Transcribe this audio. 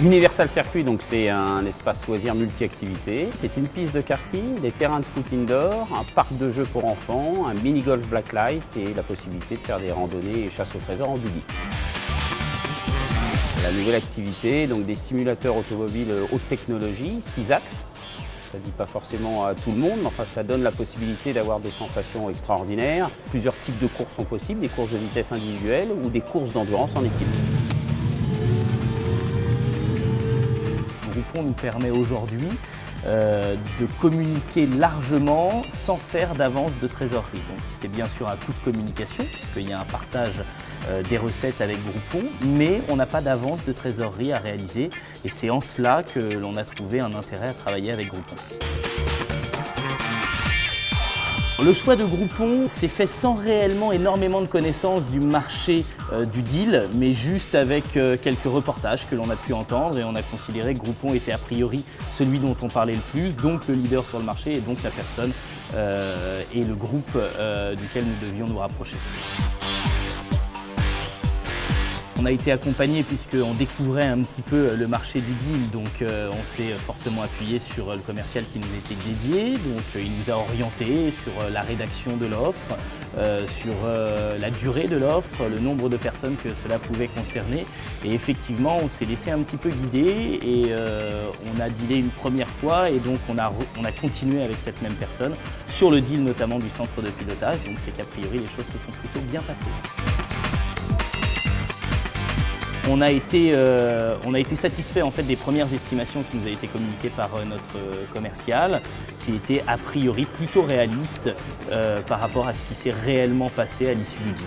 Universal Circuit, donc c'est un espace loisir multi-activités. C'est une piste de karting, des terrains de foot indoor, un parc de jeux pour enfants, un mini-golf blacklight et la possibilité de faire des randonnées et chasse au trésor en buggy. La nouvelle activité, donc des simulateurs automobiles haute technologie, 6 axes. Ça ne dit pas forcément à tout le monde, mais enfin, ça donne la possibilité d'avoir des sensations extraordinaires. Plusieurs types de courses sont possibles, des courses de vitesse individuelles ou des courses d'endurance en équipe. Groupon nous permet aujourd'hui de communiquer largement sans faire d'avance de trésorerie. Donc c'est bien sûr un coût de communication puisqu'il y a un partage des recettes avec Groupon, mais on n'a pas d'avance de trésorerie à réaliser et c'est en cela que l'on a trouvé un intérêt à travailler avec Groupon. Le choix de Groupon s'est fait sans réellement énormément de connaissances du marché du deal, mais juste avec quelques reportages que l'on a pu entendre et on a considéré que Groupon était a priori celui dont on parlait le plus, donc le leader sur le marché et donc la personne et le groupe duquel nous devions nous rapprocher. On a été accompagné puisqu'on découvrait un petit peu le marché du deal, donc on s'est fortement appuyé sur le commercial qui nous était dédié, donc il nous a orientés sur la rédaction de l'offre, sur la durée de l'offre, le nombre de personnes que cela pouvait concerner et effectivement on s'est laissé un petit peu guider et on a dealé une première fois et donc on a continué avec cette même personne sur le deal notamment du centre de pilotage, donc c'est qu'a priori les choses se sont plutôt bien passées. On a été satisfait en fait des premières estimations qui nous ont été communiquées par notre commercial, qui étaient a priori plutôt réalistes par rapport à ce qui s'est réellement passé à l'issue du deal.